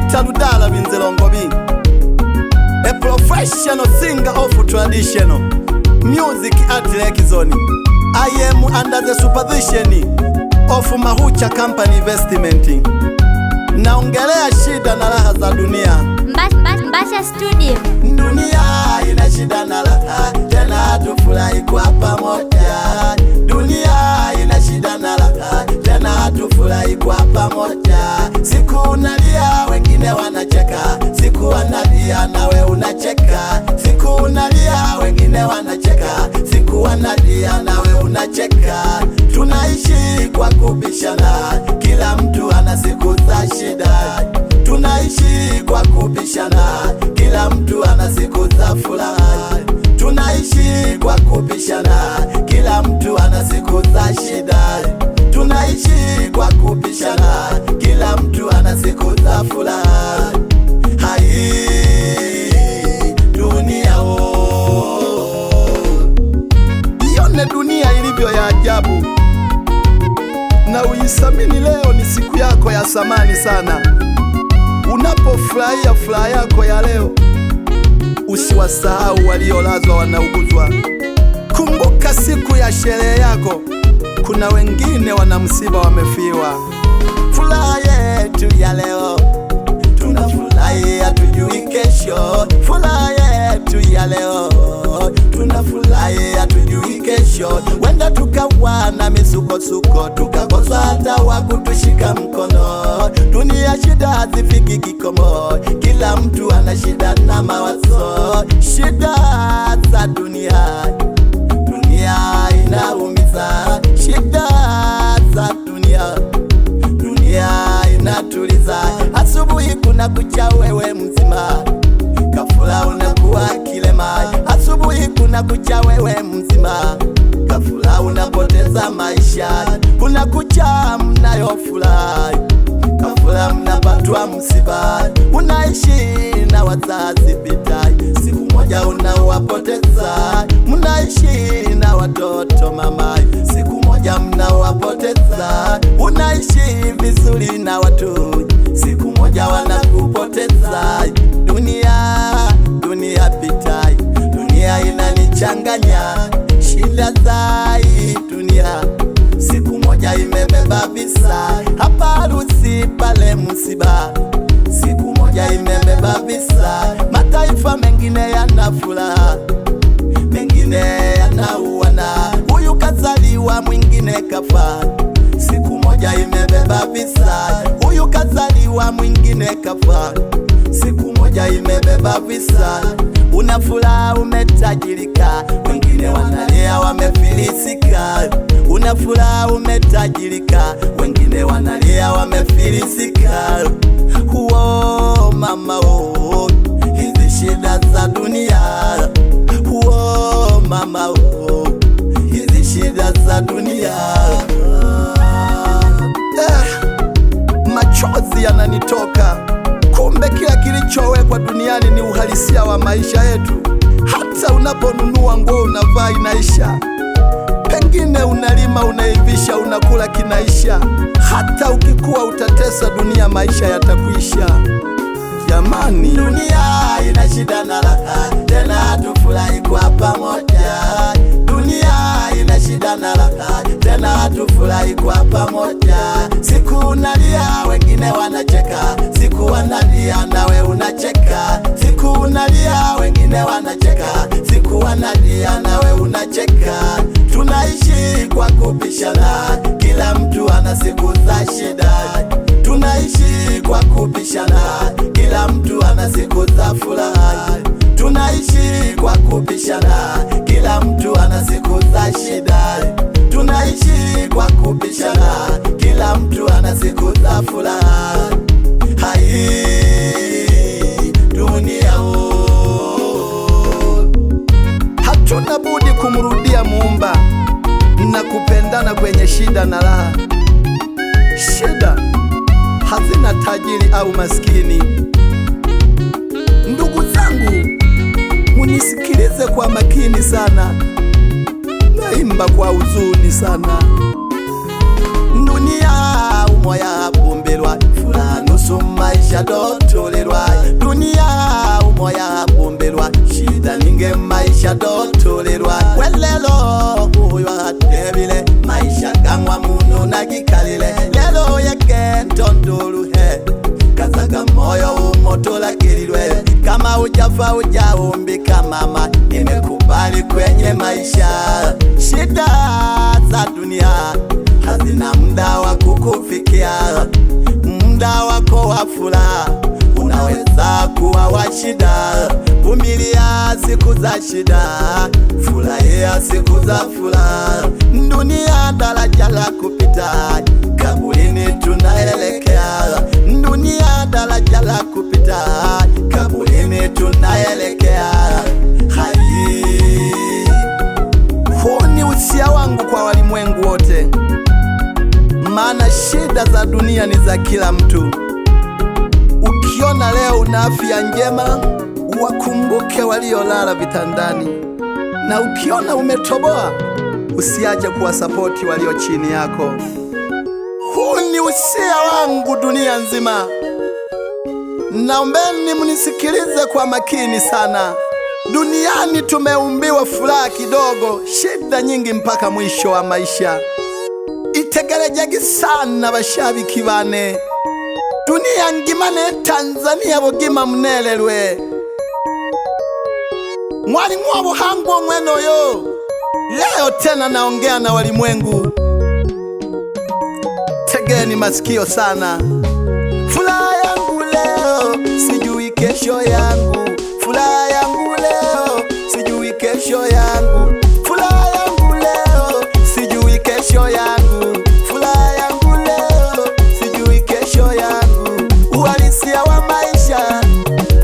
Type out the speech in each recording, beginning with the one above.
Peter Ludala Binzelongobi, a professional singer of traditional music at Lake Zone. I am under the supervision of Mahucha Company Investment. Naongelea shida na raha za dunia. Mbasha Studio. Dunia ina shida na raha, tena tufurahi kwa pamoja. Dunia ina shida na raha, tena tufurahi kwa pamoja. Siku unalia wengine wanacheka, siku wanalia nawe unacheka. Siku unalia wengine wanacheka, siku wanalia nawe unacheka. Tunaishi kwa kubishana, kila mtu ana siku za shida. Tunaishi kwa kubishana, kila mtu ana siku za furaha. Tunaishi kwa kubishana, kila mtu ana siku za shida. Tunaishi kwa kubishana, kila mtu ana siku za furaha. Hai dunia ione dunia ilivyo ya ajabu, na uisamini leo ni siku yako ya samani sana. Unapofurahia furaha yako ya leo, usiwasahau waliolazwa wanauguzwa. Kumbuka siku ya sherehe yako, kuna wengine wana msiba wamefiwa. Furaha yetu ya leo tunafurahi, hatujui kesho. Furaha yetu ya leo tunafurahi, hatujui kesho. Wenda tukawa na misukosuko, tukakosa hata wa kutushika mkono. Dunia shida hazifiki kikomo, kila mtu ana shida na mawazo. Shida za dunia, dunia inaumiza. Shida za dunia, dunia inatuliza. Asubuhi kuna kucha wewe mzima, ghafla unakuwa kilema. Asubuhi kuna kucha wewe mzima, ghafla unapoteza maisha. Kuna kucha mnayofurahi, ghafla mnapatwa msiba. Unaishi na wazazi bitai, siku moja unawapoteza. Mnaishi na watoto mamai, siku moja mnawapoteza. Unaishi vizuri na watu, siku moja wanakupoteza. Dunia bitai, dunia inanichanganya. Shida za dunia, siku moja imebeba visa. Hapa harusi pale msiba, siku moja imebeba visa. Mataifa mengine yana furaha, mengine yanauana. Huyu kazaliwa mwingine kafa, siku moja imebeba visa. Huyu kazaliwa mwingine kafa, siku moja imebeba visa. Una furaha umetajirika, wengine wanalia wamefilisika. Una furaha umetajirika, wengine wanalia wamefilisika. Huo mama ho, hizi shida za dunia. Huo mama ho, hizi shida za dunia. Machozi yananitoka. Kumbe kila kilichowekwa duniani ni uhalisia wa maisha yetu. Hata unaponunua nguo unavaa inaisha, pengine unalima unaivisha, unakula kinaisha. Hata ukikuwa utatesa dunia, maisha yatakuisha. Jamani, dunia ina shida na raha, tena tufurahi kwa pamoja. Dunia ina shida na raha, tena tufurahi kwa pamoja. Siku unalia wengine wanacheka, siku wanalia nawe unacheka. Siku unalia wengine wanacheka, siku wanalia nawe unacheka. Tunaishi kwa kupishana, kila mtu ana siku za shida. Tunaishi kwa kupishana, kila mtu ana siku za furaha. Tunaishi kwa kupishana, kila mtu ana siku za shida. Tunaishi kwa kupishana, kila mtu ana siku za furaha. Hai dunia hatuna budi kumrudia Muumba na kupendana kwenye shida na raha. Shida hazina tajiri au maskini. Ndugu zangu, munisikilize kwa makini sana, naimba kwa huzuni sana. Dunia umoya bumbelwa, furaha nusu nusu maisha dotolerwa. Dunia umoya bumbelwa, shida ninge maisha dotolerwa. Welelo uyo atebile, maisha gangwa munu nagikalile. Lelo yeke ntondolu he, kazaga moyo umotola kililwe. Kama ujafa ujaumbika mama, nimekubali kwenye maisha. Shida za dunia hazina muda wa kukufikia. Muda wako wa furaha unaweza kuwa wa shida. Vumilia siku za shida, furahia siku za furaha. Dunia daraja la kupita, kaburini tunaelekea. Dunia daraja la kupita, kaburini tunaelekea. Hai, huu ni usia wangu kwa walimwengu wote, maana shida za dunia ni za kila mtu. Ukiona leo una afya njema, wakumbuke waliolala vitandani, na ukiona umetoboa, usiache kuwasapoti walio chini yako. Huu ni usia wangu dunia nzima. Naombeni mnisikilize kwa makini sana. Duniani tumeumbiwa furaha kidogo, shida nyingi mpaka mwisho wa maisha. Itegerejegi sana bashabiki bane, dunia ngimane Tanzania bugima mnelelwe. Mwalimu wa buhangu mweno yo, leo tena naongea na walimwengu. Tegeni masikio sana. Furaha yangu leo, sijui kesho yangu. Furaha yangu leo, sijui kesho yangu. Furaha yangu leo, sijui kesho yangu. Furaha yangu leo, sijui kesho yangu. Uhalisia wa maisha,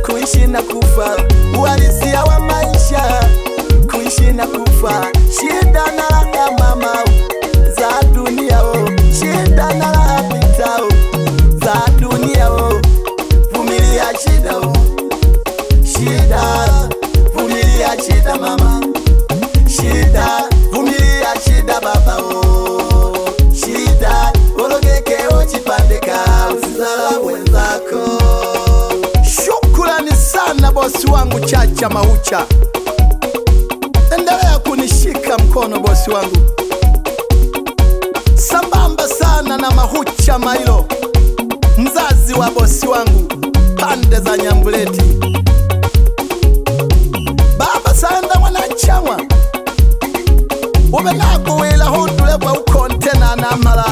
kuishi na kufa. Uhalisia wa maisha, kuishi na kufa. Shida na raha mama za dunia oh. Shida na raha pita oh, za dunia oh. Vumilia shida oh. Shida, vumilia shida mama. Shida, vumilia shida baba oh. Shida, ologeke ochipandeka, usizala wenzako. Shukrani sana bosi wangu Chacha Mahucha. Endelea kunishika mkono bosi wangu. Sambamba sana na Mahucha Mailo, mzazi wa bosi wangu pande za Nyambuleti. Baba Sanda Mwanachamwa, ubenako wela hundule kwa ukontena na mala.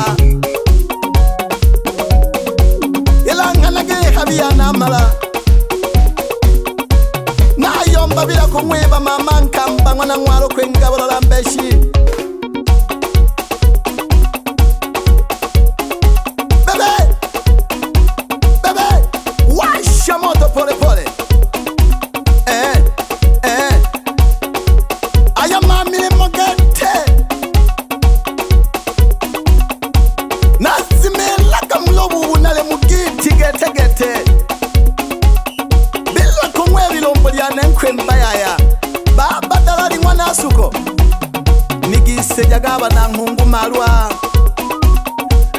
Ilanganage habia na mala. Nayomba bila kumweba mama nkamba mwana mwaro kwengabolo lambeshi. Bebe, washa moto pole pole. Aya mami mogete. Nazimela kamlobu nale mugiti gete gete. Bila kumwebi lomboli anenkwenba yaya. Baba dalali mwana suko. Nigise jagaba na ngungu malwa.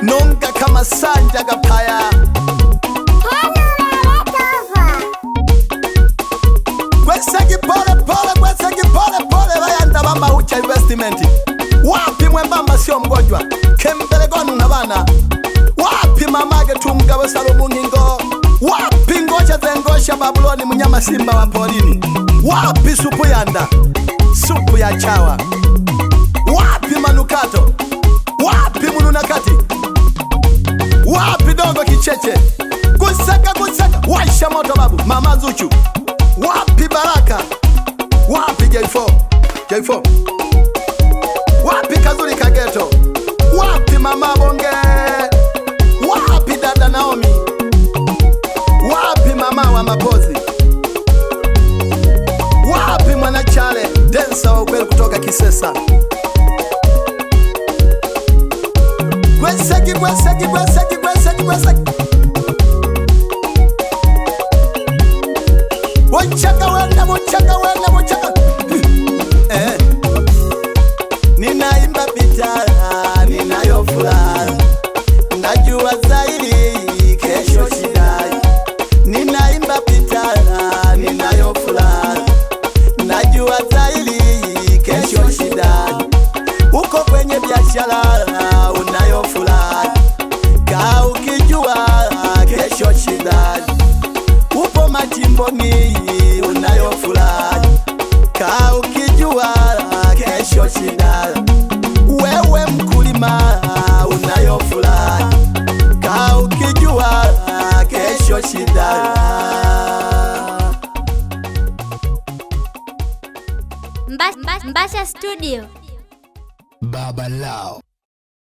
Nonga kama sanja gapaya. Gwesegi pole pole bayanda bamba Mahucha investment. Wapi mwembamba sio mgonjwa, kembele gonu na bana. Wapi mamage tumgawe Salomu Ngingo. Wapi ngocha zengosha Babuloni mnyama simba wa porini. Wapi supu yanda, supu ya chawa. Wapi manukato, wapi mununakati. Wapi dogo kicheche, gusaka washa moto babu mama Zuchu. Wapi Baraka, wapi J4, wapi Kazuri Kageto, wapi mama Bonge, wapi dada Naomi, wapi mama wa Mapozi, wapi mwana Chale densa wa ukweli kutoka Kisesa. Gwesegi Bochaka wenda ninaimba pita, ninayo furaha. Najua zaidi kesho shida. shida. Wewe mkulima unayo furaha, kaa ukijua kesho shida. Mbasha Studio. Baba Lao.